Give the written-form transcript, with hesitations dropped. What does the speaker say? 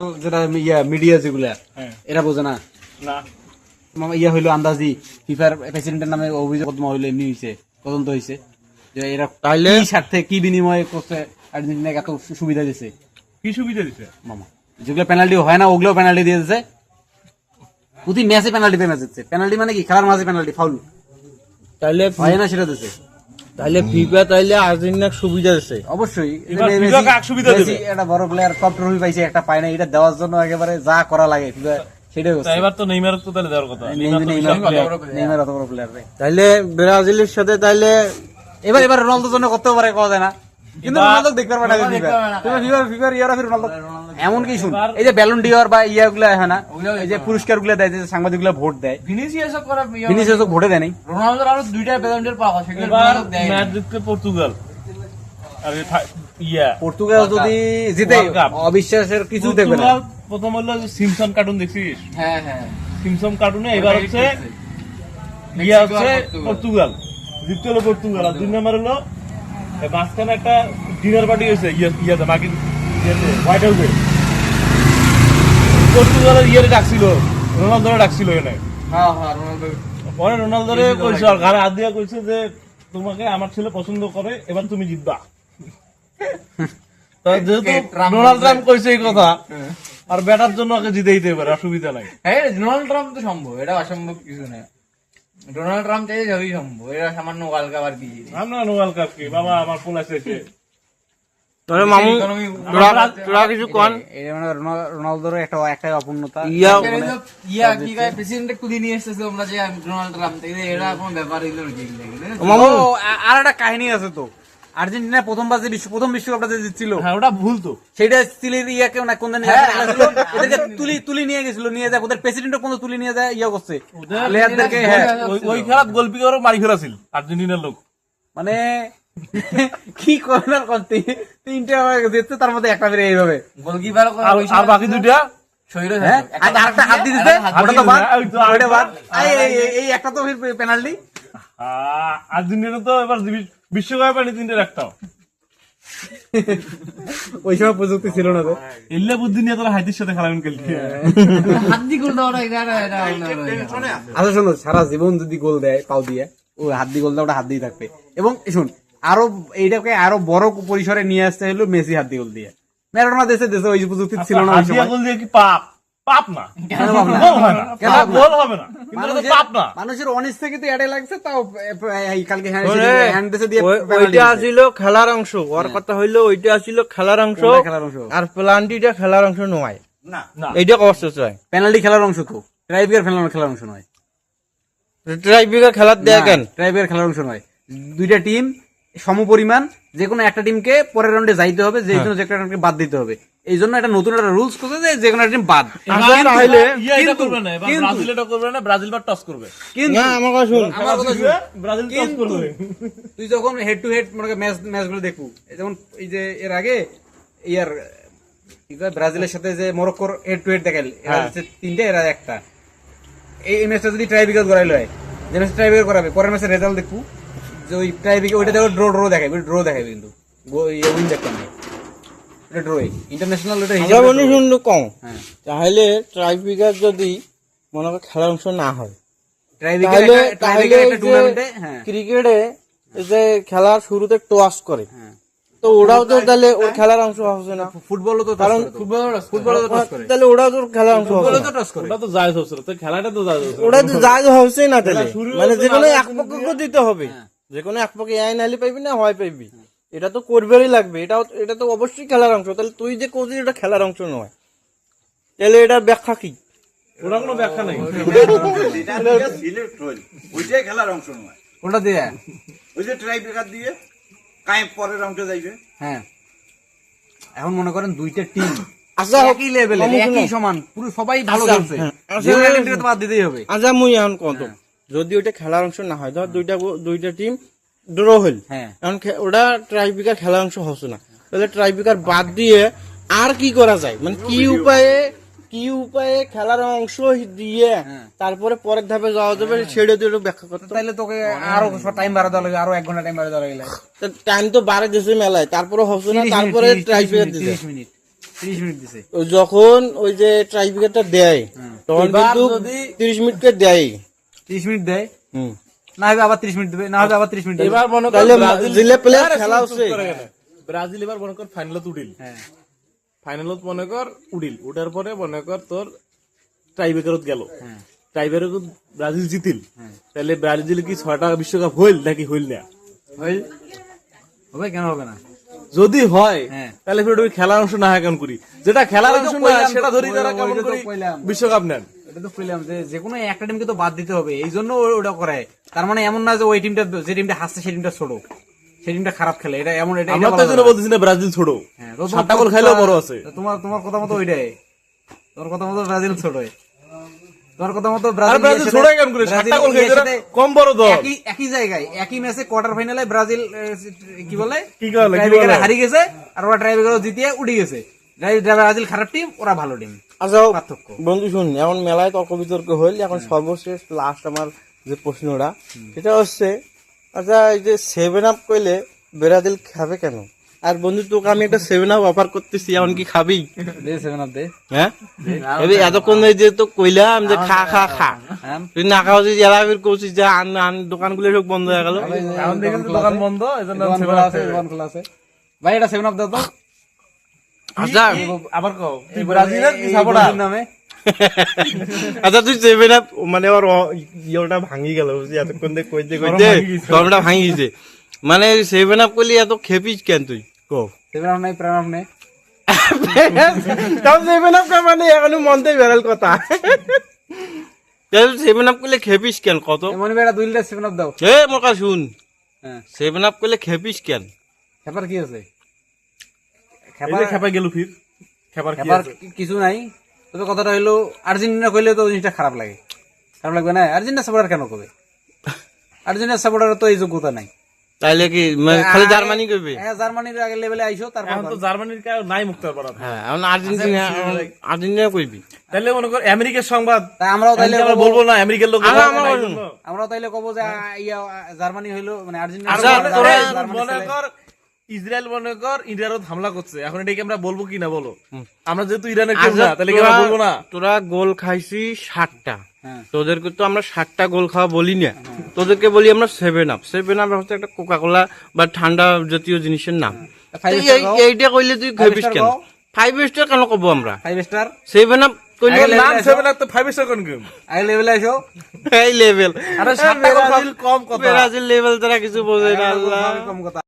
যেটা মিডিয়া যেগুলা এরা বোঝে না ইয়া হইলো আন্দাজি ফিফার প্রেসিডেন্টের নামে অভিযোগ হইলো এমনি হয়েছে তদন্ত হয়েছে যে এরা তাইলে স্বার্থে কি বিনিময়ে করছে আর্জেন্টিনাকে এত সুবিধা দিছে কি সুবিধা দিছে মামা যেগুলো পেনাল্টি হয় না ওগুলো পেনাল্টি দিয়ে দিচ্ছে প্রতি ম্যাচে পেনাল্টি দিয়ে ম্যাচ দিচ্ছে পেনাল্টি মানে কি খেলার মাঝে পেনাল্টি ফাউল তাইলে হয় না সেটা দিচ্ছে তাইলে ফিফা তাইলে আর্জেন্টিনার সুবিধা দিছে অবশ্যই ফিফা কাক সুবিধা দেবে একটা বড় প্লেয়ার টপ ট্রফি পাইছে একটা পায় না এটা দেওয়ার জন্য একেবারে যা করা লাগে ফিফা সেটাই হচ্ছে এবার তো নেইমার তো তাহলে দেওয়ার কথা নেইমার অত বড় প্লেয়ার রে তাইলে ব্রাজিলের সাথে তাইলে এবার রোনালদোর জন্য করতেও পারে কথা যায় না কিন্তু রোনালদো দেখতে পারবে না ফিফার ইয়ারা ফির রোনালদো এমন কি শুন এই যে ব্যালন ডিওর বা ইয়াগুলো হয় না এই যে পুরস্কার গুলো দেয় যে সাংবাদিকগুলো ভোট দেয় ভিনিসিয়াস ভোটে দেয় নাই রোনালদোর আরো দুইটা ব্যালন ডিওর পাওয়া সেগুলো এবার রোনালদো দেয় ম্যাচ জিতবে পর্তুগাল আর পর্তুগাল যদি জিতে World Cup। অবিশ্বাসের কিছু দেখবে না পর্তুগাল প্রথম হলো সিমসন কার্টুন দেখছিস হ্যাঁ হ্যাঁ সিমসন কার্টুনে এবার হচ্ছে হচ্ছে পর্তুগাল জিততে হলো পর্তুগাল আর 2 নম্বর হলো মাঝখানে একটা ডিনার পার্টি হয়েছে ইয়াতে বাকি হোয়াইট হাউসে পর্তুগালের ডাকছিল রোনালদোরে ডাকছিল এখানে হ্যাঁ হ্যাঁ রোনালদো পরে রোনালদোরে কইছে আর ঘরে হাত দিয়া কইছে যে তোমাকে আমার ছেলে পছন্দ করে এবার তুমি জিতবা তো যেহেতু ডোনাল্ড ট্রাম্প কইছে এই কথা আর ব্যাটার জন্য ওকে জিতে দিতে পারে অসুবিধা নাই হ্যাঁ ডোনাল্ড ট্রাম্প তো সম্ভব এটা অসম্ভব কিছু না ডোনাল্ড ট্রাম্প চাইলে যাবেই সম্ভব এটা সামান্য ওয়ার্ল্ড কাপ আর কি আমরা নোয়াল কাপ কি বাবা আমার ফোন আছে তোরে মামু তোরা কিছু কোন এটা মানে রোনালদোর একটাই অপূর্ণতা কি কয় প্রেসিডেন্ট কুদি নিয়ে এসেছে আমরা যে ডোনাল্ড ট্রাম্প থেকে এটা কোনো ব্যাপার হইলো কি মামু আর একটা কাহিনী আছে তো আর্জেন্টিনা প্রথমবার যে প্রথম বিশ্বকাপটা যে জিতছিল হ্যাঁ ওটা ভুল তো সেটা চিলির ইয়াকে না কোন দিন এদেরকে তুলি নিয়ে গেছিল নিয়ে যায় ওদের প্রেসিডেন্টও কোন তুলি নিয়ে যায় ইয়া করছে প্লেয়ারদেরকে হ্যাঁ ওই খেলাত গোলকিপারও মারি ফেলাছিল আর্জেন্টিনার লোক মানে কি কর্নার করতে তিনটা জিতছে তার মধ্যে একটা বেরিয়ে এইভাবে গোলকিপার আর বাকি দুইটা শরীরে হ্যাঁ আর আরেকটা হাত দিয়ে দিতে ওটা তো বাদ ওটা বাদ এই একটা তো পেনাল্টি আর্জেন্টিনা তো এবার বিশ্বকাপে পানি তিনটের একটাও ওই সময় প্রযুক্তি ছিল না তো এল্লা বুদ্ধি নিয়ে তোরা হাইতির সাথে খেলাবেন কালকে হাত দিয়ে গোল দেওয়া আচ্ছা শোনো সারা জীবন যদি গোল দেয় পাও দিয়ে ও হাত দিয়ে গোল দেয় ওটা হাত দিয়ে থাকবে এবং শুন আরো এইটাকে আরো বড় পরিসরে নিয়ে আসতে হলো মেসি হাত দিয়ে গোল দিয়ে ম্যারাডোনা দেশে ওই প্রযুক্তি ছিল না ওই সময় গোল দিয়ে কি পাপ পাপ না গোল হবে না কিন্তু এটা তো পাপ না মানুষের অনিস থেকে তো এটাই লাগছে তাও এই কালকে হ্যান্ড দেশে দিয়ে ওইটা ছিল খেলার অংশ ওর কথা হইলো ওইটা ছিল খেলার অংশ আর প্লান্টিটা খেলার অংশ নয় না এইটা কষ্ট চাই পেনাল্টি খেলার অংশ তো ট্রাইব্রেকার খেলার অংশ নয় ট্রাইব্রেকার খেলার দেয় কেন ট্রাইব্রেকার খেলার অংশ নয় দুইটা টিম সমপরিমাণ যে কোনো একটা টিমকে পরের রাউন্ডে যাইতে হবে যে কোনো একটা টিমকে বাদ দিতে হবে এই জন্য একটা নতুন একটা রুলস করছে যে কোনো একটা টিম বাদ তাহলে এটা করবে না এবার ব্রাজিল এটা করবে না ব্রাজিল বা টস করবে কিন্তু না আমার কথা শুন ব্রাজিল টস করবে তুই যখন হেড টু হেড মানে ম্যাচগুলো দেখু যেমন এই যে এর আগে ইয়ার কি কয় ব্রাজিলের সাথে যে মরক্কোর হেড টু হেড দেখাইল এরা হচ্ছে তিনটে এরা একটা এই ম্যাচটা যদি ট্রাইব্রেকার করাইলো হয় যে ম্যাচ ট্রাইব্রেকার করাবে পরের ম্যাচের রেজাল্ট দেখু যে ওই ট্রাইব্রেকার ওইটা দেখো ড্র দেখাবে ড্র দেখাবে কিন্তু উইন দেখতাম না এটা ড্র ইন্টারন্যাশনাল ওটা হিসাব আমরা শুনলো কম তাহলে ট্রাইব্রেকার যদি মনে কর খেলার অংশ না হয় তাহলে একটা টুর্নামেন্টে হ্যাঁ ক্রিকেটে যে খেলার শুরুতে টস করে তো ওরাও তো তাহলে ওর খেলার অংশ হবে না ফুটবলও তো কারণ ফুটবলও তো টস করে তাহলে ওরাও তো খেলার অংশ হবে ফুটবলও না তো টস করে ওটা তো যায় হচ্ছে তো খেলাটা তো যায় হচ্ছে ওরা তো যায় হচ্ছে না তাহলে মানে যে কোনো এক পক্ষকে দিতে হবে যে কোনো এক পক্ষে আইন নালি পাইবি না হয় পাইবি এটা তো করবেই লাগবে এটা তো অবশ্যই খেলার অংশ তাহলে তুই যে কোচিস এটা খেলার অংশ নয় তাহলে এটা ব্যাখ্যা কি ওরা কোনো ব্যাখ্যা নাই ওইটাই খেলার অংশ নয় কোনটা দিয়ে ওই যে ট্রাইব্রেকার দিয়ে কায়েম পরের অংশে যাইবে হ্যাঁ এখন মনে করেন দুইটা টিম আচ্ছা একই লেভেলে একই সমান পুরো সবাই ভালো খেলছে যে টিমটা তো বাদ দিতেই হবে আচ্ছা মুই এখন কত যদি ওইটা খেলার অংশ না হয় ধর দুইটা টিম ড্র হইল হ্যাঁ এখন ওটা ট্রাইব্রেকার খেলার অংশ হচ্ছে না তাহলে ট্রাইব্রেকার বাদ দিয়ে আর কি করা যায় মানে কি উপায়ে খেলার অংশ দিয়ে তারপরে পরের ধাপে যাওয়া যাবে সেটা তুই একটু ব্যাখ্যা করতে তাইলে তোকে আরো টাইম বাড়া দেওয়া লাগবে আরো 1 ঘন্টা টাইম বাড়া দেওয়া লাগবে টাইম তো বাড়ে দিয়েছে মেলায় তারপরে হচ্ছে না তারপরে ট্রাইব্রেকার দিতে 30 মিনিট 30 মিনিট দিছে। ওই যখন ওই যে ট্রাইব্রেকারটা দেয় তখন এবার কিন্তু যদি- 30 মিনিট করে দেয়। 30 মিনিট দেয়, হুম। না হবে আবার 30 মিনিট দেবে, না হবে আবার 30 মিনিট দেবে। এবার মনে কর তাহলে ব্রাজিল জিলে প্লেয়ার আরে খেলা চুপ হচ্ছে। করে গেলে। ব্রাজিল এবার মনে কর ফাইনালত উঠিল, হ্যাঁ ফাইনালত মনে কর উঠিল, উঠার পরে মনে কর তোর টাইব্রেকারত গেল, হ্যাঁ টাইব্রেকারত ব্রাজিল জিতিল, তাহলে ব্রাজিল কি 6টা বিশ্বকাপ হইল নাকি হইল না? হবে, কেন হবে না? যদি হয় হ্যাঁ। তাহলে ফের ওই খেলার অংশ না হয় কেমন করি, যেটা খেলার ওই তো অংশ না কইলাম সেটা তো, ধরি তারা ওই- কেমন ওইটা তো করি কইলাম। বিশ্বকাপ নেন। এটা তো কইলাম যে কোনো একটা টিমকে তো বাদ দিতে হবে, এই জন্য ওটা করে। তার মানে এমন না যে ওই টিমটা, যে টিমটা হাসছে সেই টিমটা ছোট, সেই টিমটা খারাপ খেলে, এটা এমন, এটা আমরা তো বলা এই জন্য যাবে না। বলতেছি না ব্রাজিল ছোট, হ্যাঁ, তো 7টা গোল খাইলেও বড় আছে। তোমার তোমার কথা মতো ওইটাই, তোমার কথা মতো ব্রাজিল ছোট, তোমার কথা মতো আর ব্রাজিল ব্রাজিল ছোট কেমন করে? 7টা গোল খাইছে, এরা কম বড় দল। একই জায়গায় একই ম্যাচে কোয়ার্টার ফাইনালে ব্রাজিল কি বলে কি বলে, কি টাইব্রেকারে বলে? হারিয়ে গেছে, আর ওরা টাইব্রেকারে জিতিয়ে উঠে গেছে। ব্রাজিল খারাপ টিম, ওরা ভালো টিম, আচ্ছা পার্থক্য। বন্ধু শুন, এখন মেলায় তর্ক বিতর্ক হইল, এখন সর্বশেষ লাস্ট আমার যে প্রশ্নটা সেটা হচ্ছে, আচ্ছা এই যে 7 আপ কইলে ব্রাজিল খাবে কেন? আর বন্ধু তোকে আমি একটা 7 আপ অফার করতেছি, এখন কি খাবি? দে 7 আপ দে। হ্যাঁ এই এতক্ষণ এই যে তো কইলাম যে খা খা খা, হ্যাঁ তুই না খাওয়া যে এরা বের করছিস যে আন দোকানগুলো সব বন্ধ হয়ে গেল। এখন দেখেন তো দোকান বন্ধ, এজন্য দোকান খোলা আছে, দোকান খোলা আছে। ভাই এটা 7 আপ দাও তো। আচ্ছা আবার কও তুই ব্রাজিলের কি সাপোর্টার? বন্ধুর নামে আচ্ছা তুই 7 আপ মানে ওর ইয়েটা ভাঙি গেল, বুঝলি এতক্ষণ দিয়ে কইতে কইতে গরমটা ভাঙি গেছে। মানে 7 আপ করলি এত খেপিস কেন তুই? কো 7 আপ নাই, প্রাণ আপ নেই। তাও 7 আপ মানে এখনো মনতে বেরাল কথা। 7 আপ করলে খেপিস কেন কত? মনে বেড়া 2 লিটার 7 আপ দাও। এ মোর কথা শুন, হ্যাঁ 7 আপ করলে খেপিস কেন? খেপার কি আছে? এই যে খেপা গেল ফির, খেপার কি খেপার আছে? কিছু নাই, তবে কথাটা হইলো আর্জেন্টিনা কইলে তো জিনিসটা খারাপ লাগে, খারাপ লাগবে না? আর্জেন্টিনা সাপোর্টার কেন করবে? আর্জেন্টিনা সাপোর্টার তো এই যোগ্যতা নাই। তাইলে কি মানে খালি জার্মানি করবে? হ্যাঁ জার্মানির আগে লেভেলে আইসো, তারপর এখন তো জার্মানির কেউ নাই মুক্তার পাড়া। হ্যাঁ এখন আর্জেন্টিনা করবি। তাহলে মনে কর আমেরিকার সংবাদ, তাই আমরাও তাইলে আমরা কব- বলবো না আমেরিকার লোক আমরাও তাইলে কব যে ইয়া জার্মানি হইলো মানে আর্জেন্টিনা আচ্ছা, জার্মানি তোরা মনে ছেলে। কর ইসরায়েল মনে কর ইন্ডিয়ার উপর হামলা করছে, এখন এটাকে আমরা বলবো কি না বলো? আমরা যেহেতু ইরানের কেউ না, তাহলে কি আমরা বলবো না? তোরা গোল খাইছি 7টা, হ্যাঁ। তোদেরকে তো আমরা 7টা গোল খাওয়া বলি না, তোদেরকে বলি আমরা 7 আপ। 7 আপ হচ্ছে একটা কোকা কোলা বা ঠান্ডা জাতীয় জিনিসের নাম। Five তো star এই- দাও। এইটা কইলে তুই খেপিস star কেন? দাও। 5 স্টার কেন কব আমরা? 5 স্টার 7 আপ কইলে আগে নাম level 7 তো 5 স্টার কোন গেম? আগে লেভেলে আইসো। এই লেভেল, আরে 7টা গোল খাওয়া কম কথা। ব্রাজিল লেভেল তারা কিছু বোঝে না আল্লাহ। কম কথা।